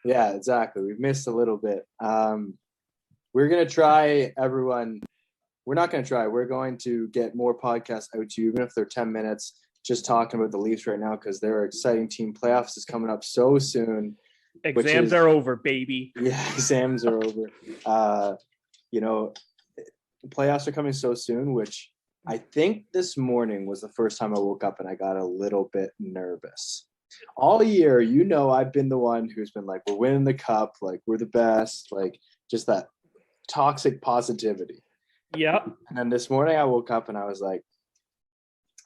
Yeah, exactly. We've missed a little bit. We're gonna try, everyone. We're not gonna try. We're going to get more podcasts out to you, even if they're 10 minutes, just talking about the Leafs right now because they're an exciting team. Playoffs is coming up so soon. Exams are over, baby. Yeah, exams are over. The playoffs are coming so soon, which I think this morning was the first time I woke up and I got a little bit nervous. All year, I've been the one who's been like, we're winning the cup, like we're the best, like just that toxic positivity. Yep. And then this morning I woke up and I was like,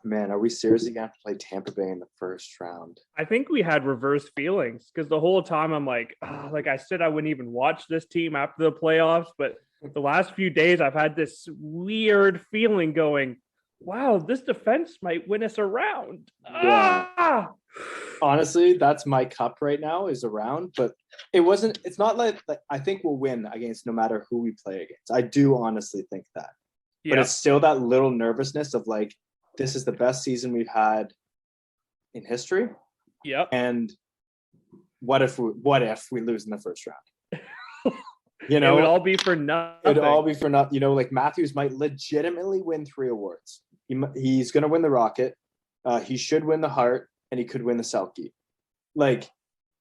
man, are we seriously going to play Tampa Bay in the first round? I think we had reverse feelings because the whole time I'm like I said, I wouldn't even watch this team after the playoffs. But the last few days, I've had this weird feeling going, wow, this defense might win us a round. Yeah. Honestly, that's my cup right now is a round, but it's not like I think we'll win against no matter who we play against. I do honestly think that. But it's still that little nervousness of like, this is the best season we've had in history. Yep. And what if we lose in the first round? It would all be for nothing. It would all be for nothing. Like Matthews might legitimately win 3 awards. He's going to win the Rocket. He should win the Hart, and he could win the Selke. Like,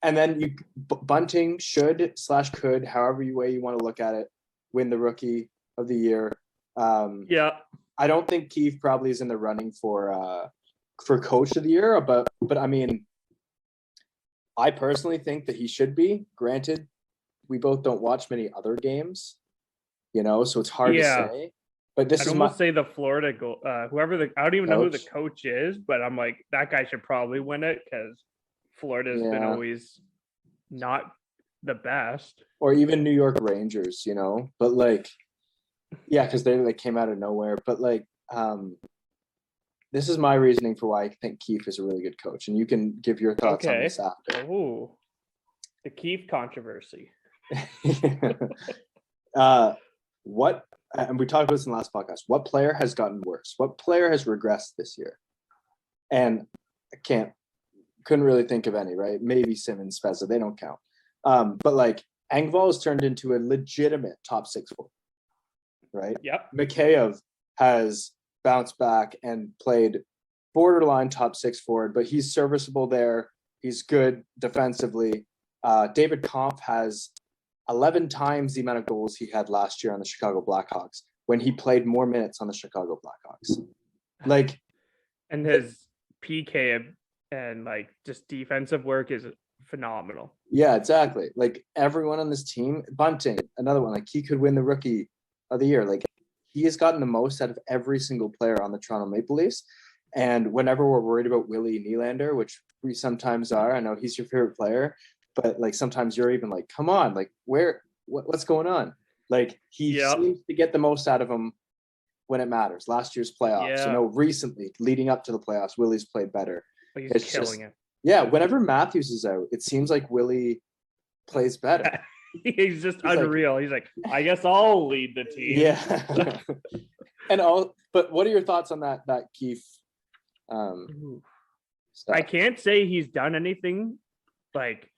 and then Bunting should/could, however way you want to look at it, win the Rookie of the Year. I don't think Keefe probably is in the running for Coach of the Year, but I mean, I personally think that he should be. Granted, we both don't watch many other games, so it's hard to say. But this I'd say the Florida goal, I don't even know who the coach is, but I'm like, that guy should probably win it because Florida's been always not the best. Or even New York Rangers, but like, yeah, because they came out of nowhere. But like, this is my reasoning for why I think Keefe is a really good coach, and you can give your thoughts on this after. Oh, the Keefe controversy. And we talked about this in the last podcast. What player has gotten worse? What player has regressed this year? And I couldn't really think of any, right? Maybe Simmons, Spezza, they don't count. But like Engvall has turned into a legitimate top 6 forward, right? Yep. Mikheyev has bounced back and played borderline top 6 forward, but he's serviceable there. He's good defensively. David Kampf has 11 times the amount of goals he had last year on the Chicago Blackhawks when he played more minutes on the Chicago Blackhawks. Like, and his PK and like just defensive work is phenomenal. Yeah, exactly. Like everyone on this team, Bunting, another one, like he could win the Rookie of the Year. Like he has gotten the most out of every single player on the Toronto Maple Leafs. And whenever we're worried about Willie Nylander, which we sometimes are, I know he's your favorite player, but like sometimes you're even like, come on, like what's going on? Like he seems to get the most out of him when it matters. Last year's playoffs, recently leading up to the playoffs, Willie's played better. But he's killing it. Yeah, whenever Matthews is out, it seems like Willie plays better. He's just unreal. He's like, I guess I'll lead the team. Yeah. But what are your thoughts on that Keefe stuff? I can't say he's done anything like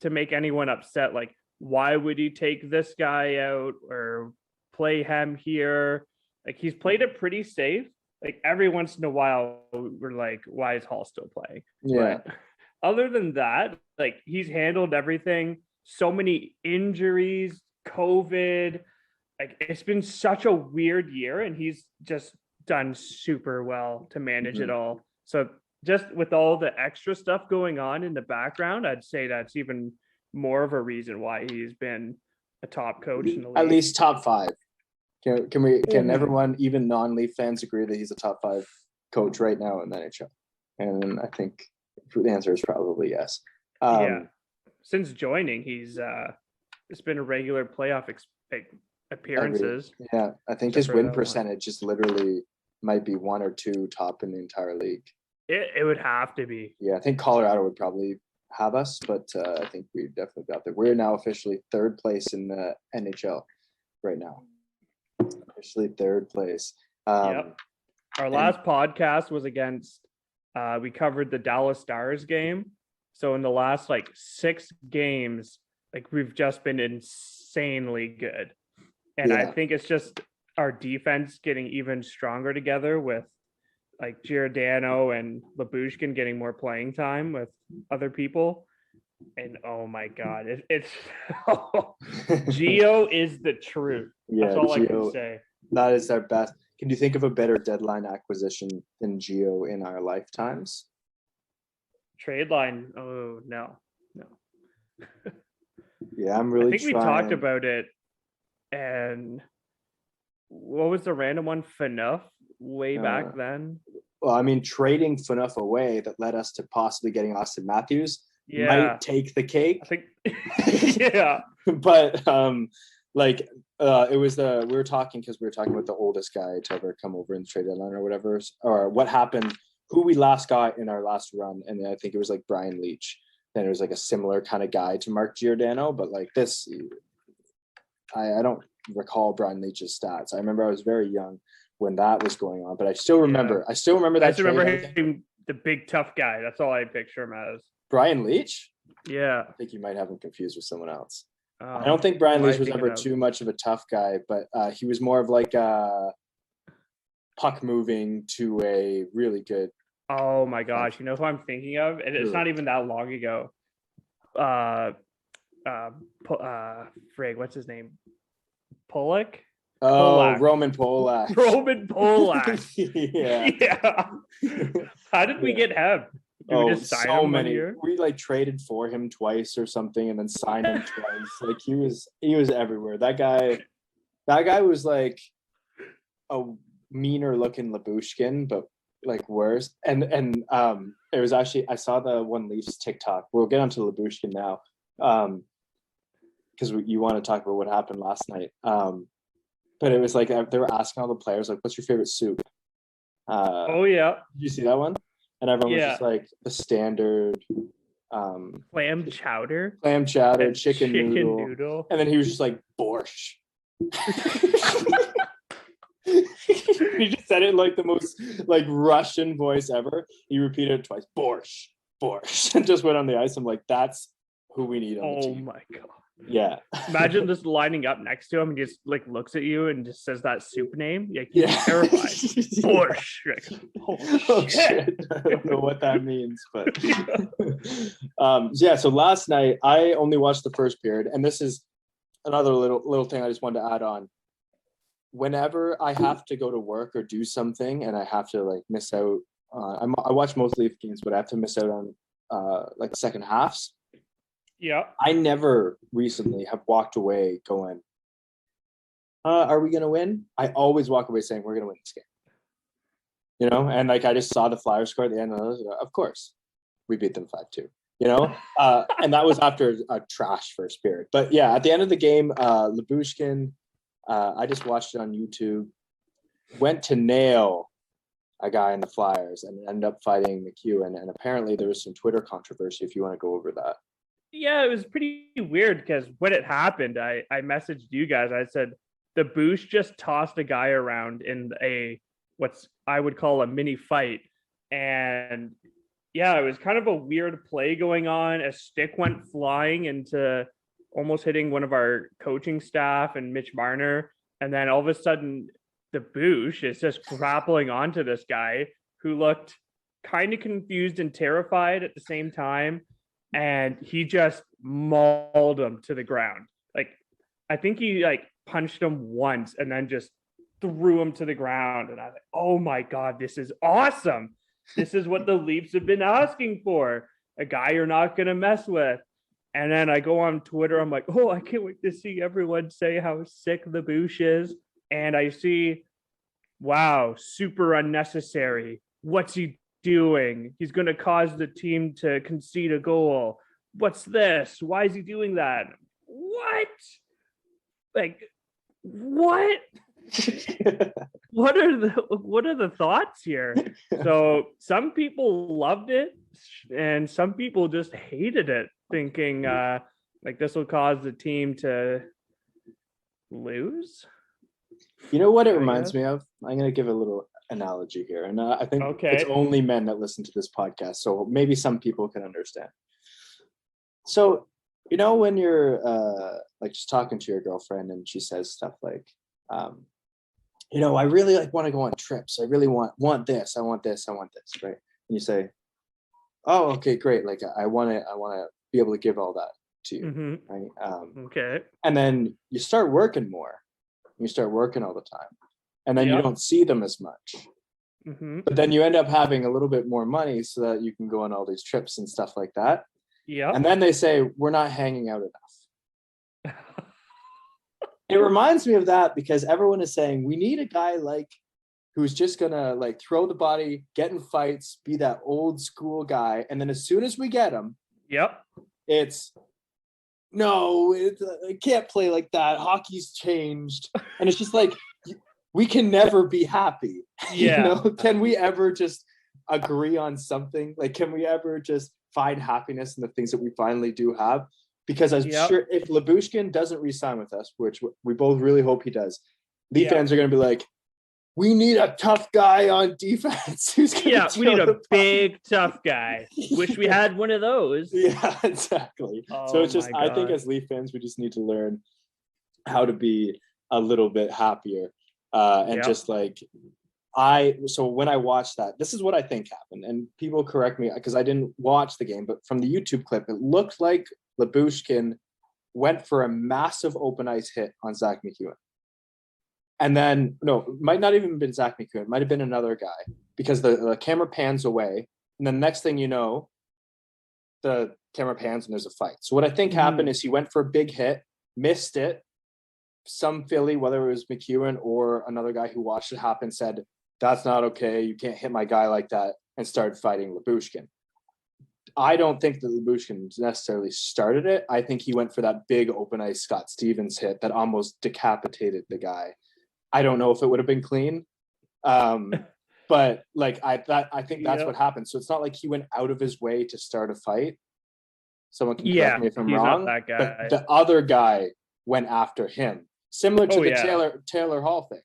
to make anyone upset. Like, why would he take this guy out or play him here? Like, he's played it pretty safe. Like, every once in a while, we're like, why is Hall still playing? Yeah. But other than that, like, he's handled everything. So many injuries, COVID. Like, it's been such a weird year, and he's just done super well to manage it all. So just with all the extra stuff going on in the background, I'd say that's even more of a reason why he's been a top coach in the league. At least top 5. Can everyone, even non-Leaf fans, agree that he's a top 5 coach right now in the NHL? And I think the answer is probably yes. Since joining, it's been a regular playoff appearances. I think his win percentage is literally might be 1 or 2 top in the entire league. It would have to be. Yeah, I think Colorado would probably have us, but I think we definitely got there. We're now officially 3rd place in the NHL right now. Officially 3rd place. Our last podcast was against, we covered the Dallas Stars game. So in the last 6 games, like we've just been insanely good. And I Yeah. think it's just our defense getting even stronger together with like Giordano and Labushkin getting more playing time with other people. And oh my God, it's Geo is the truth. That's Yeah, all I can Gio, say. that is our best. Can you think of a better deadline acquisition than Gio in our lifetimes? Trade line. Oh no. Yeah, I'm I really think we talked trying. about it. And what was the random one? FNUF way Uh, back then. well, I mean, trading Phaneuf away that led us to possibly getting Austin Matthews Yeah. might take the cake. I think yeah. But like it was we were talking because we were talking about the oldest guy to ever come over in the trade deadline or whatever, or what happened, who we last got in our last run, and I think it was like Brian Leach. Then it was like a similar kind of guy to Mark Giordano, but like this, I don't recall Brian Leach's stats. I remember I was very young when that was going on, but I still remember. I still remember I that just remember trade. him the big tough guy. That's all I picture him as. Brian Leach. Yeah. I think you might have him confused with someone else. I Oh, don't think Brian who am I Leach was thinking ever of? too much of a tough guy, but he was more of like a puck moving to a really good. Oh my gosh, you know who I'm thinking of? And it's Who? not even that long ago. Frig, what's his name? Pollock? Oh, Polak. Roman Polak. Roman Polak. Yeah. Yeah. How did we Yeah. get him? Did we just sign so him 1 many. year? We like traded for him twice or something, and then signed him twice. Like he was everywhere. That guy was like a meaner looking Labushkin, but like worse. And it was actually, I saw the one Leafs TikTok. We'll get onto Labushkin now, because you want to talk about what happened last night. But it was like they were asking all the players like, "What's your favorite soup?" Oh yeah. Did you see that one? And everyone was Yeah. just like the standard Clam chowder. clam chowder, And chicken noodle. And then he was just like, borscht. He just said it in like the most like Russian voice ever. He repeated it twice, borscht, and just went on the ice. I'm like, that's who we need on the Oh team. my God. Yeah. Imagine just lining up next to him and just like looks at you and just says that soup name. Like, Yeah. he's terrified. Borscht. Like, Oh shit. I don't know what that means, but yeah, so last night I only watched the first period, and this is another little thing I just wanted to add on. Whenever I have to go to work or do something and I have to like miss out, I watch most Leaf games, but I have to miss out on like the second halves. Yeah. I never recently have walked away going, are we going to win? I always walk away saying we're going to win this game. You know, and like I just saw the Flyers score at the end, and I was like, of course, we beat them 5-2. You know, and that was after a trash first period. But yeah, at the end of the game, Labushkin, I just watched it on YouTube, went to nail a guy in the Flyers and ended up fighting McEwen. And apparently there was some Twitter controversy, if you want to go over that. Yeah, it was pretty weird because when it happened, I messaged you guys. I said the Boosh just tossed a guy around in what's I would call a mini fight. And yeah, it was kind of a weird play going on. A stick went flying into almost hitting one of our coaching staff and Mitch Marner. And then all of a sudden, the Boosh is just grappling onto this guy who looked kind of confused and terrified at the same time. And he just mauled him to the ground. Like, I think he like punched him once and then just threw him to the ground. And I was like, oh my God, this is awesome. This is what the Leafs have been asking for. A guy you're not going to mess with. And then I go on Twitter. I'm like, oh, I can't wait to see everyone say how sick the Boosh is. And I see, wow, super unnecessary. What's he doing? He's going to cause the team to concede a goal. What's this? Why is he doing that? What? Like, what? What are the thoughts here? So some people loved it and some people just hated it, thinking like this will cause the team to lose. You know what it reminds me of? I'm going to give a little analogy here, and I think it's only men that listen to this podcast, so maybe some people can understand. So You know, when you're like just talking to your girlfriend and she says stuff like, um, I really like want to go on trips. I really want this. I want this. I want this. Right. And you say, oh, okay, great. Like I want to be able to give all that to you. Mm-hmm. Right. Okay. And then you start working more. You start working all the time. And then you Yep. don't see them as much. Mm-hmm. But then you end up having a little bit more money so that you can go on all these trips and stuff like that. Yep. And then they say, we're not hanging out enough. It reminds me of that because everyone is saying we need a guy like who's just gonna like throw the body, get in fights, be that old school guy. And then as soon as we get him, Yep. it's no, I can't play like that. Hockey's changed. And it's just like, we can never be happy. Yeah. Can we ever just agree on something? Like, can we ever just find happiness in the things that we finally do have? Because I'm Yep. sure if Lyubushkin doesn't re-sign with us, which we both really hope he does, Leaf Yep. fans are going to be like, we need a tough guy on defense. Who's gonna Yeah, we need throw a the puck." big tough guy. Wish we had one of those. Yeah, exactly. So Oh it's just, my I think God. as Leaf fans, we just need to learn how to be a little bit happier. And Yep. just like, so when I watched that, this is what I think happened. And people correct me because I didn't watch the game, but from the YouTube clip, it looked like Lyubushkin went for a massive open ice hit on Zach McEwen. And then, no, it might not even have been Zach McEwen. It might have been another guy because the camera pans away. And then next thing you know, the camera pans and there's a fight. So what I think happened is he went for a big hit, missed it. Some Philly, whether it was McEwen or another guy who watched it happen, said, that's not okay. You can't hit my guy like that, and started fighting Lyubushkin. I don't think that Lyubushkin necessarily started it. I think he went for that big open ice Scott Stevens hit that almost decapitated the guy. I don't know if it would have been clean. But like I think that's what happened. So it's not like he went out of his way to start a fight. Someone can correct me if I'm he's wrong. not that guy. But the other guy went after him. Similar to the yeah. Taylor Hall thing,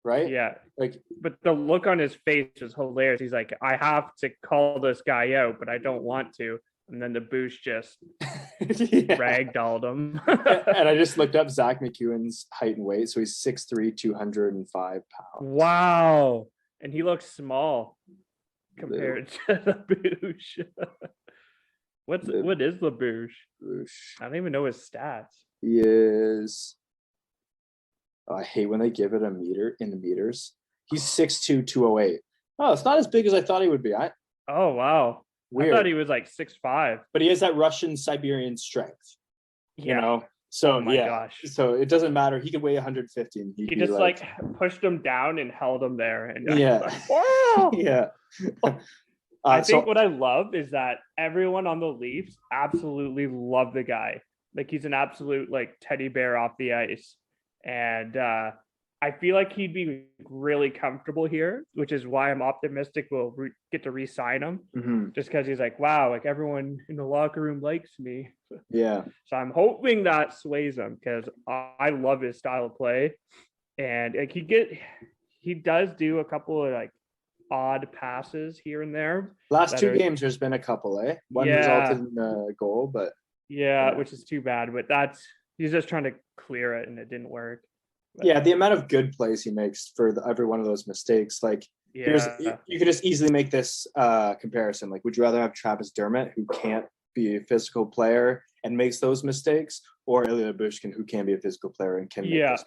right? Yeah. Like, But the look on his face was hilarious. He's like, I have to call this guy out, but I don't want to. And then the boost just ragdolled him. And I just looked up Zach McEwen's height and weight. So he's 6'3", 205 pounds. Wow. And he looks small compared to the boosh. What is the boosh? I don't even know his stats. He is. I hate when they give it a meter in the meters. He's 6'2", 208. Oh, it's not as big as I thought he would be. Oh wow. Weird. I thought he was like 6'5". But he has that Russian Siberian strength. Yeah. You know? So Oh my gosh. So it doesn't matter. He could weigh 150. And He just like pushed him down and held him there. And yeah. like, wow. Yeah. I think what I love is that everyone on the Leafs absolutely love the guy. Like he's an absolute like teddy bear off the ice. And I feel like he'd be really comfortable here, which is why I'm optimistic we'll get to re-sign him. Mm-hmm. Just because he's like, wow, like everyone in the locker room likes me. Yeah. So I'm hoping that sways him because I love his style of play. And like he does do a couple of like odd passes here and there. Last two games, there's been a couple, eh? One resulted in a goal, but which is too bad. But he's just trying to clear it, and it didn't work. But, yeah, the amount of good plays he makes for every one of those mistakes, like you could just easily make this comparison. Like, would you rather have Travis Dermott, who can't be a physical player and makes those mistakes, or Ilya Lyubushkin, who can be a physical player and can make those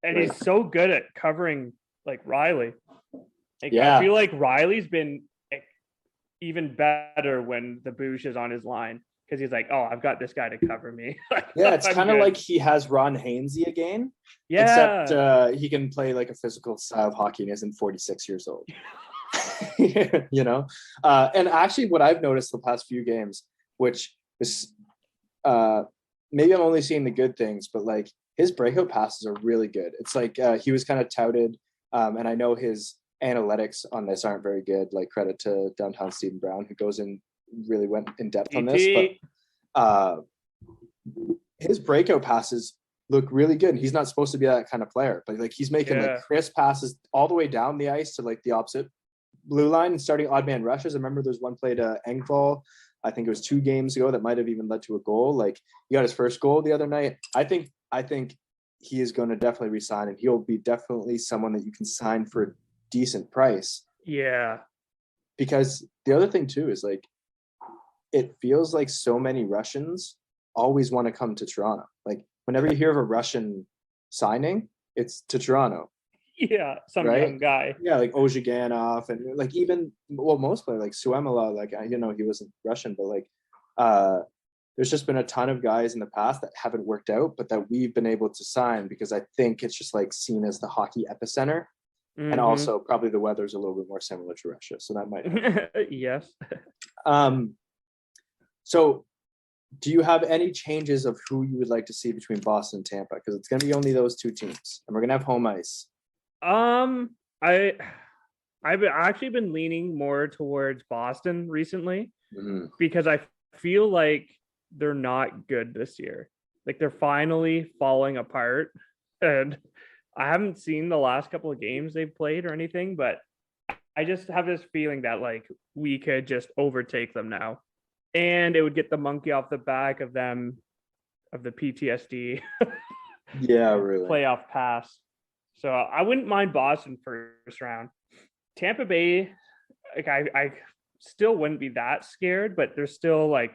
and he's so good at covering like Riley. Like, I feel like Riley's been even better when the Boosh is on his line because he's like, oh, I've got this guy to cover me. It's kind of like he has Ron Hainsey again. Yeah. Except he can play like a physical style of hockey and isn't 46 years old. You know? And actually what I've noticed the past few games, which is maybe I'm only seeing the good things, but like his breakout passes are really good. It's like he was kind of touted, and I know his analytics on this aren't very good. Like credit to Downtown Stephen Brown, who really went in depth on this. But his breakout passes look really good. And he's not supposed to be that kind of player, but like he's making like crisp passes all the way down the ice to like the opposite blue line and starting odd man rushes. I remember there's one play to Engvall I think it was 2 games ago that might have even led to a goal. Like he got his first goal the other night. I think he is going to definitely resign, and he'll be definitely someone that you can sign for a decent price. Yeah. Because the other thing too is like, it feels like so many Russians always want to come to Toronto. Like whenever you hear of a Russian signing, it's to Toronto. Yeah. Some Right? young guy. Yeah, like Ozhiganov and like even most players like Suemala, like he wasn't Russian, but like there's just been a ton of guys in the past that haven't worked out, but that we've been able to sign because I think it's just like seen as the hockey epicenter. And also probably the weather's a little bit more similar to Russia. So that might help. Yes. So do you have any changes of who you would like to see between Boston and Tampa? Because it's going to be only those 2 teams, and we're going to have home ice. I've actually been leaning more towards Boston recently because I feel like they're not good this year. Like they're finally falling apart, and I haven't seen the last couple of games they've played or anything, but I just have this feeling that like we could just overtake them now. And it would get the monkey off the back of them, of the PTSD Yeah, really. playoff pass. So I wouldn't mind Boston first round. Tampa Bay, like I still wouldn't be that scared, but they're still like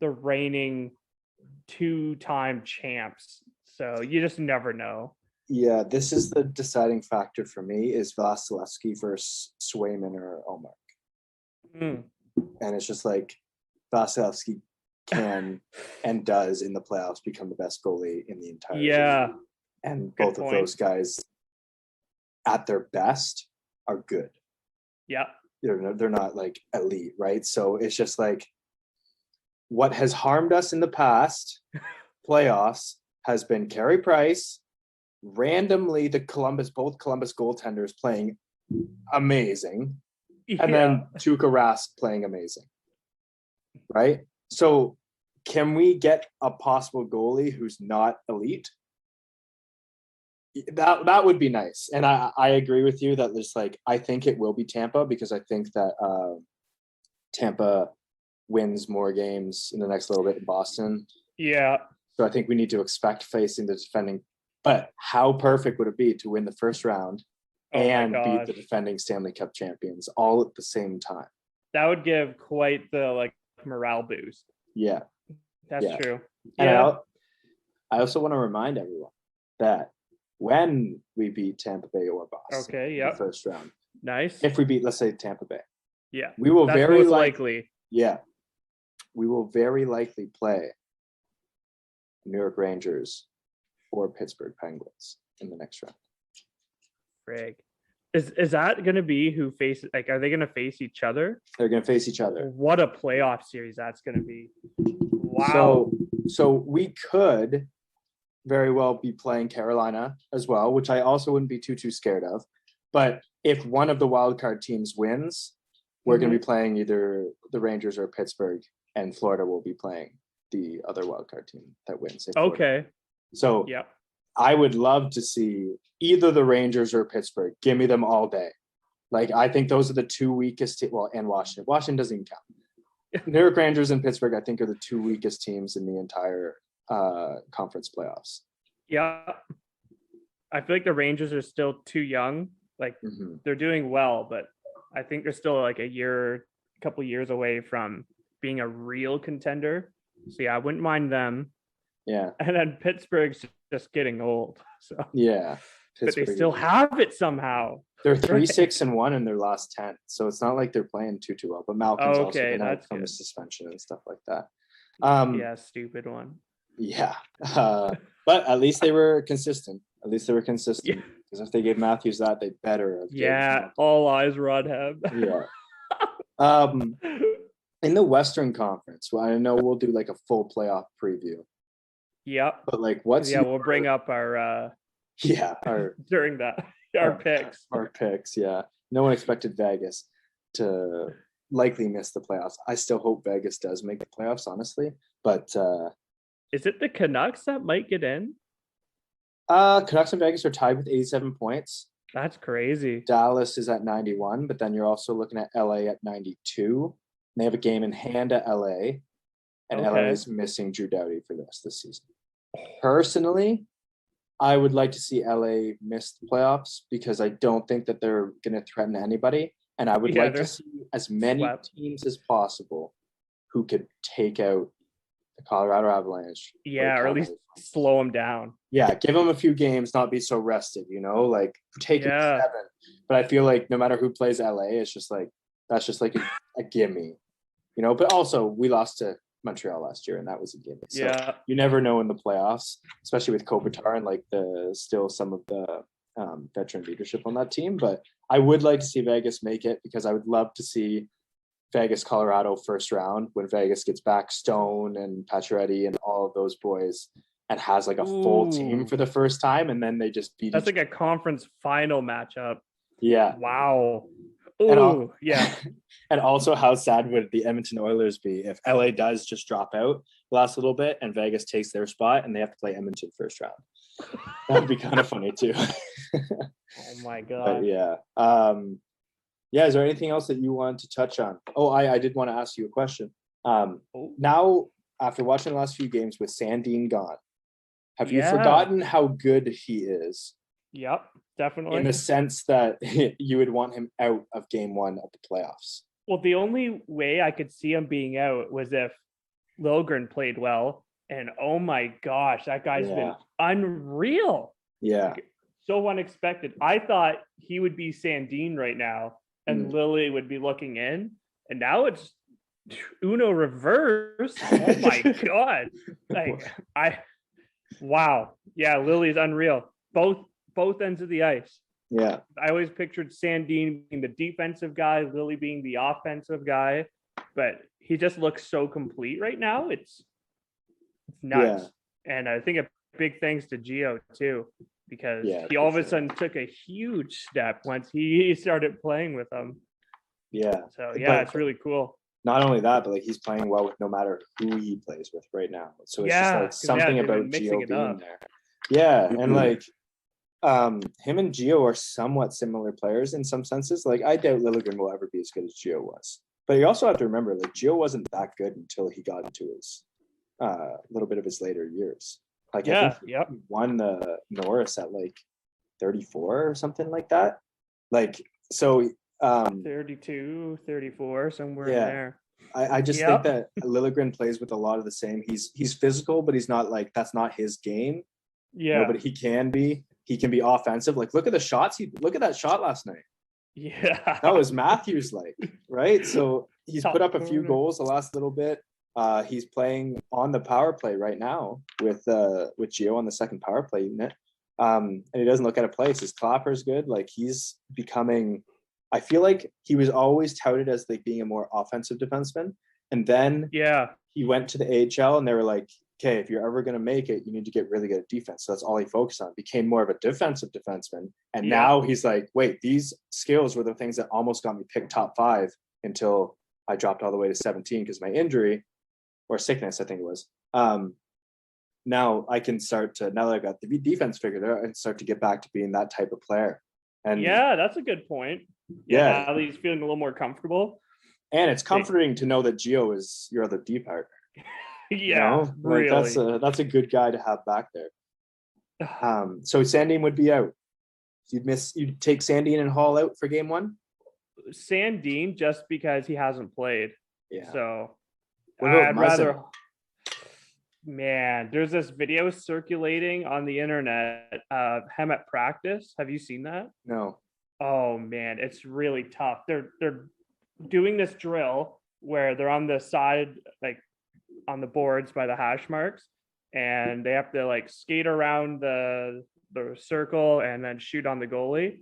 the reigning 2-time champs. So you just never know. Yeah, this is the deciding factor for me is Vasilevsky versus Swayman or Ullmark. And it's just like Vasilevsky can and does in the playoffs become the best goalie in the entire league. And both of those guys at their best are good. Yeah. They're not like elite, right? So it's just like what has harmed us in the past playoffs has been Carey Price, randomly both Columbus goaltenders playing amazing, and then Tuukka Rask playing amazing, right? So can we get a possible goalie who's not elite? That would be nice. And I agree with you that there's like, I think it will be Tampa because I think that Tampa wins more games in the next little bit in Boston. Yeah. So I think we need to expect facing the defending. But how perfect would it be to win the first round and beat the defending Stanley Cup champions all at the same time? That would give quite the like morale boost. Yeah. That's true. And I also want to remind everyone that when we beat Tampa Bay or Boston in the first round, nice. If we beat, let's say, Tampa Bay, we will very likely. Yeah, we will very likely play New York Rangers or Pittsburgh Penguins in the next round. Frig. Is that going to be who faces? Like, are they going to face each other? They're going to face each other. What a playoff series that's going to be! Wow. So we could very well be playing Carolina as well, which I also wouldn't be too scared of. But if one of the wildcard teams wins, we're going to be playing either the Rangers or Pittsburgh, and Florida will be playing the other wildcard team that wins. Okay. So I would love to see either the Rangers or Pittsburgh. Give me them all day. Like, I think those are the 2 weakest and Washington. Washington doesn't even count. New York Rangers and Pittsburgh, I think, are the 2 weakest teams in the entire conference playoffs. Yeah. I feel like the Rangers are still too young. Like, they're doing well, but I think they're still like a couple years away from being a real contender. So yeah, I wouldn't mind them. Yeah. And then Pittsburgh's just getting old. So yeah. But they still have it somehow. They're 3-6-1 in their last 10. So it's not like they're playing too well. But Malcolm's also been out from suspension and stuff like that. Yeah, stupid one. Yeah. But at least they were consistent. Because if they gave Matthews that, they better have. All eyes were on him. Yeah. In the Western Conference, well, I know we'll do like a full playoff preview. Yeah. But like, we'll bring up our during that our picks. Our picks, yeah. No one expected Vegas to likely miss the playoffs. I still hope Vegas does make the playoffs, honestly. But is it the Canucks that might get in? Canucks and Vegas are tied with 87 points. That's crazy. Dallas is at 91, but then you're also looking at LA at 92. They have a game in hand at LA, and LA Okay. is missing Drew Doughty for the rest of the season. Personally, I would like to see LA miss the playoffs because I don't think that they're going to threaten anybody. And I would Yeah, like to they're see as many swept. teams as possible who could take out the Colorado Avalanche. Yeah, or at least Calgary. slow them down. Yeah, give them a few games, not be so rested, like taking Yeah. 7. But I feel like no matter who plays LA, it's just like that's just like a gimme, But also, we lost to Montreal last year, and that was a gimme. So Yeah. you never know in the playoffs, especially with Kopitar and like still some of the veteran leadership on that team. But I would like to see Vegas make it because I would love to see Vegas, Colorado first round when Vegas gets back Stone and Pacioretty and all of those boys and has like a full team Ooh. for the first time, and then they just beat That's each. like a conference final matchup. Yeah. Wow. And Oh, yeah. And also, how sad would the Edmonton Oilers be if LA does just drop out the last little bit and Vegas takes their spot and they have to play Edmonton first round? That'd be kind of funny too. Oh my But god. yeah. Yeah, is there anything else that you wanted to touch on? Oh, I did want to ask you a question. Oh, Now, after watching the last few games with Sandin gone, have you Yeah. forgotten how good he is Yep, definitely. in the sense that you would want him out of game 1 of the playoffs? Well, the only way I could see him being out was if Lilgren played well. And oh my gosh, that guy's been Yeah. unreal. Yeah. So unexpected. I thought he would be Sandin right now and Lily would be looking in. And now it's Uno reverse. Oh my God. Wow. Yeah, Lily's unreal. Both ends of the ice. Yeah. I always pictured Sandin being the defensive guy, Lily being the offensive guy, but he just looks so complete right now. It's nuts. Yeah. And I think a big thanks to Gio too, because he all of a sudden took a huge step once he started playing with them. Yeah. So yeah, it's really cool. Not only that, but like he's playing well with no matter who he plays with right now. So it's just like something about Gio being there. Yeah. And like him and Gio are somewhat similar players in some senses. Like I doubt Liljegren will ever be as good as Gio was. But you also have to remember like Gio wasn't that good until he got into his little bit of his later years. Like I think he won the Norris at like 34 or something like that. Like so 32, 34, somewhere in there. I just think that Liljegren plays with a lot of the same. He's physical, but he's not like that's not his game. Yeah. But he can be offensive. Like look at the shots. Look at that shot last night. Yeah. That was Matthews like, right? So he's put up a few goals the last little bit. He's playing on the power play right now with Gio on the second power play unit. And he doesn't look out of place. His clapper's good. Like he's becoming, I feel like he was always touted as like being a more offensive defenseman. And then he went to the AHL and they were like, okay, if you're ever going to make it, you need to get really good at defense. So that's all he focused on. Became more of a defensive defenseman. And now he's like, wait, these skills were the things that almost got me picked top 5 until I dropped all the way to 17 because my injury or sickness, I think it was. Now I can start to, now that I've got the defense figured out, I can start to get back to being that type of player. And that's a good point. Yeah, at least feeling a little more comfortable. And it's comforting to know that Gio is your other D partner. Really. That's a good guy to have back there. So Sandin would be out. You'd take Sandin and Hall out for game 1? Sandin just because he hasn't played. Yeah. So I'd rather. Man, there's this video circulating on the internet of him at practice. Have you seen that? No. Oh man, it's really tough. They're doing this drill where they're on the side, like on the boards by the hash marks, and they have to like skate around the circle and then shoot on the goalie.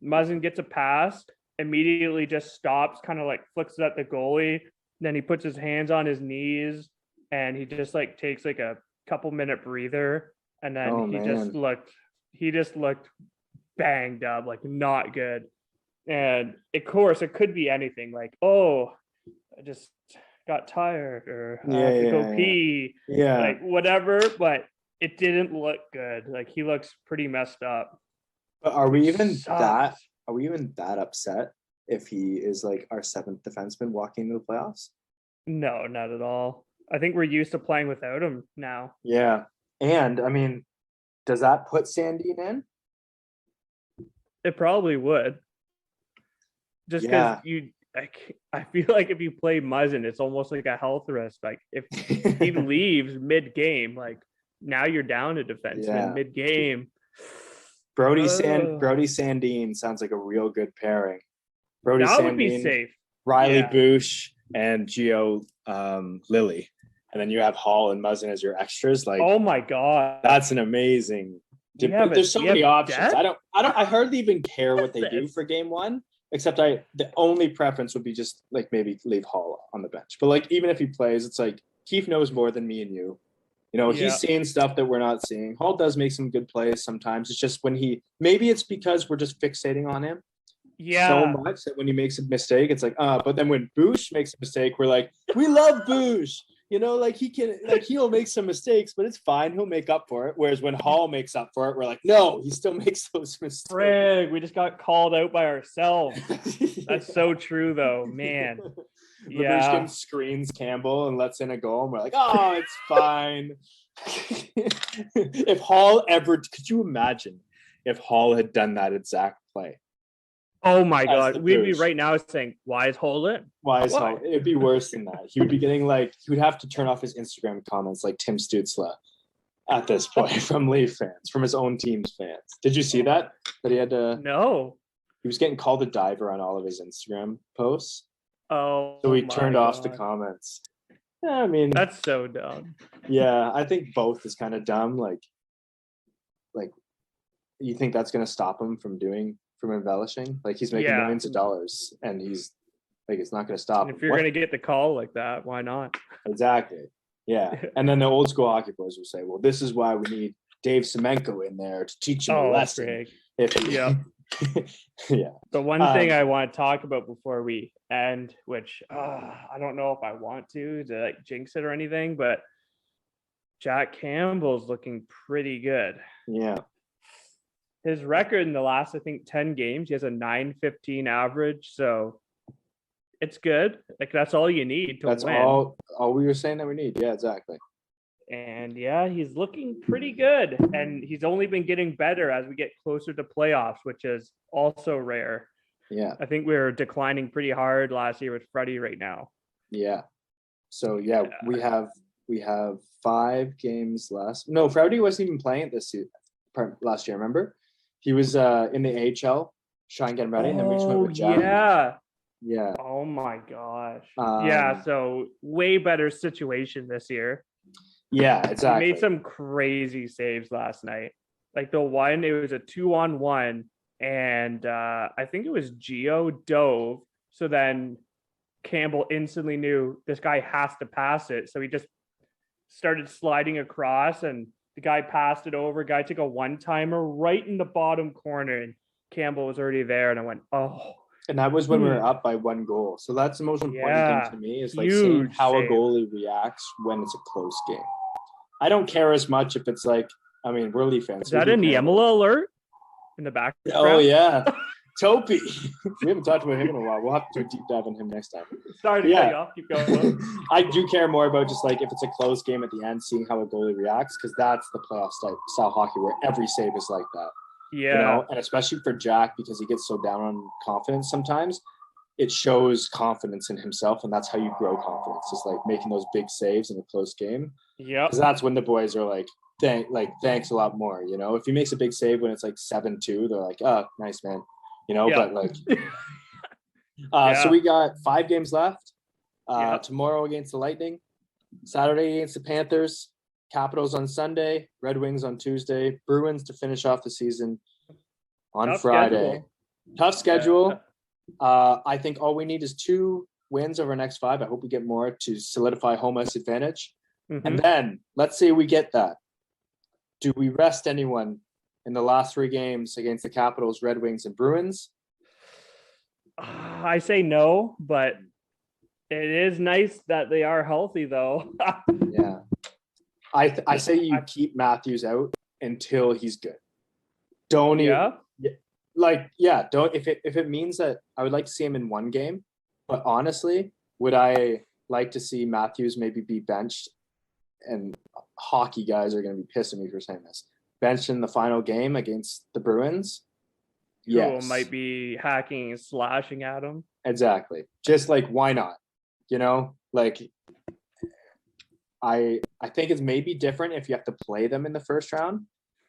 Muzzin gets a pass, immediately just stops, kind of like flicks it at the goalie. Then he puts his hands on his knees and he just like takes like a couple minute breather. And then he just looked banged up, like not good. And of course it could be anything like, oh, I just got tired or I have to go pee, like whatever, but it didn't look good. Like he looks pretty messed up. But are we even that upset if he is like our seventh defenseman walking into the playoffs. No, not at all. I think we're used to playing without him now. Yeah. And I mean, does that put Sandin in? It probably would. Just because I feel like if you play Muzzin, it's almost like a health risk. Like if he leaves mid-game, like now you're down a defenseman mid-game. Brody Sandin sounds like a real good pairing. Brody that Sandin would be safe. Riley Boosh and Gio Lilly. And then you have Hall and Muzzin as your extras. Like, oh my god, that's an amazing. There's so many options. Depth? I hardly even care what they do for game one, except the only preference would be just like maybe leave Hall on the bench. But like even if he plays, it's like Keith knows more than me and you. You know, he's seeing stuff that we're not seeing. Hall does make some good plays sometimes. It's just when maybe it's because we're just fixating on him so much that when he makes a mistake, it's like, but then when Boosh makes a mistake, we're like, we love Boosh. You know, like he'll make some mistakes, but it's fine. He'll make up for it. Whereas when Hall makes up for it, we're like, no, he still makes those mistakes. Frig, we just got called out by ourselves. That's so true, though, man. Labushkin screens Campbell and lets in a goal, and we're like, oh, it's fine. If Hall could you imagine if Hall had done that exact play? Oh my god, we'd be right now saying, why is Hall in? Why is Hall? It'd be worse than that. He would be getting he would have to turn off his Instagram comments like Tim Stutzla at this point from Leaf fans, from his own team's fans. Did you see that? That he had to. No. He was getting called a diver on all of his Instagram posts. Oh. So he turned off the comments. Yeah, I mean, that's so dumb. Yeah, I think both is kind of dumb. Like, you think that's going to stop him from embellishing? Like, he's making millions of dollars, and he's like, it's not going to stop. If you're going to get the call like that, why not? Exactly. Yeah. And then the old school hockey players will say, well, this is why we need Dave Semenko in there to teach him a lesson. Yeah. Yeah. The one thing I want to talk about before we end, which I don't know if I want to like jinx it or anything, but Jack Campbell's looking pretty good. Yeah. His record in the last, I think, 10 games, he has a 9.15 average. So it's good. Like, that's all you need to win. That's all we were saying that we need. Yeah, exactly. And yeah, he's looking pretty good. And he's only been getting better as we get closer to playoffs, which is also rare. Yeah. I think we were declining pretty hard last year with Freddie right now. Yeah. So yeah, we have 5 games left. No, Freddie wasn't even playing it last year, remember? He was in the AHL trying to get him ready, and then we just went with Jack. Yeah. Oh my gosh. Yeah, so way better situation this year. Yeah, exactly. He made some crazy saves last night. Like the one, it was a 2-on-1, and I think it was Gio dove. So then Campbell instantly knew this guy has to pass it. So he just started sliding across, and the guy passed it over. Guy took a one-timer right in the bottom corner, and Campbell was already there. And I went, oh. And that was when we were up by 1 goal. So that's the most important thing to me is like seeing how a goalie reacts when it's a close game. I don't care as much if it's like, I mean, we're Leaf fans. Is that an Niemela alert in the back? Oh, yeah. Topi. We haven't talked about him in a while. We'll have to do a deep dive on him next time. Sorry to cut you off. Keep going. I do care more about just like if it's a close game at the end, seeing how a goalie reacts, because that's the playoff style hockey where every save is like that. Yeah. You know? And especially for Jack, because he gets so down on confidence sometimes, it shows confidence in himself, and that's how you grow confidence. Is like making those big saves in a close game. Yeah. Because that's when the boys are like, thanks a lot more. You know, if he makes a big save when it's like 7-2, they're like, oh, nice, man. You know, but like, so we got 5 games left. Tomorrow against the Lightning, Saturday against the Panthers, Capitals on Sunday, Red Wings on Tuesday, Bruins to finish off the season on Friday. Tough schedule. I think all we need is 2 wins over our next 5. I hope we get more to solidify home ice advantage. Mm-hmm. And then let's say we get that. Do we rest anyone in the last 3 games against the Capitals, Red Wings, and Bruins? I say no, but it is nice that they are healthy, though. Yeah. I say you keep Matthews out until he's good. Don't even. like, yeah, don't if it means that I would like to see him in one game, but honestly, would I like to see Matthews maybe be benched? And hockey guys are going to be pissing me for saying this. Benched in the final game against the Bruins. Who Yes, might be hacking and slashing at him. exactly. Just like, why not? You know, like I think it's maybe different if you have to play them in the first round,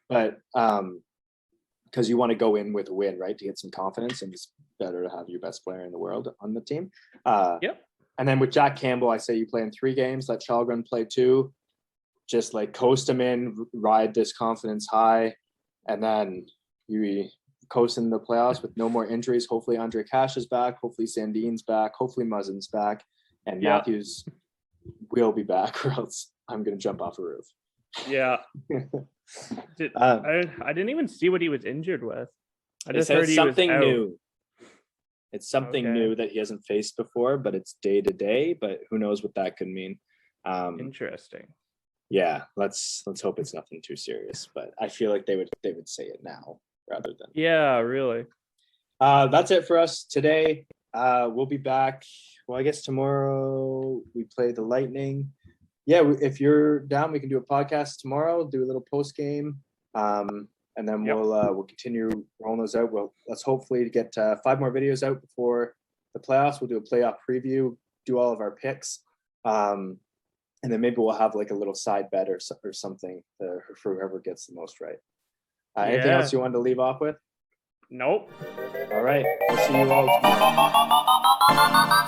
but because you want to go in with a win, right, to get some confidence, and it's better to have your best player in the world on the team. Yep. And then with Jack Campbell, I say you play in 3 games, let Chalgren play 2, just like coast him in, ride this confidence high, and then you coast in the playoffs with no more injuries. Hopefully Andre Cash is back. Hopefully Sandin's back. Hopefully Muzzin's back. And Yep. Matthews will be back, or else I'm going to jump off a roof. Yeah. I didn't even see what he was injured with. I They just said heard it's he something was out. new. It's something Okay. new that he hasn't faced before, but it's day to day. But who knows what that could mean? Interesting. Yeah, let's hope it's nothing too serious. But I feel like they would say it now rather than. Yeah, really. That's it for us today. We'll be back. Well, I guess tomorrow we play the Lightning. Yeah, if you're down, we can do a podcast tomorrow. Do a little post game, and then Yep. we'll continue rolling those out. Well, let's hopefully get 5 more videos out before the playoffs. We'll do a playoff preview, do all of our picks, and then maybe we'll have like a little side bet or something for whoever gets the most right. Anything else you wanted to leave off with? Nope. All right, we'll see you all tomorrow.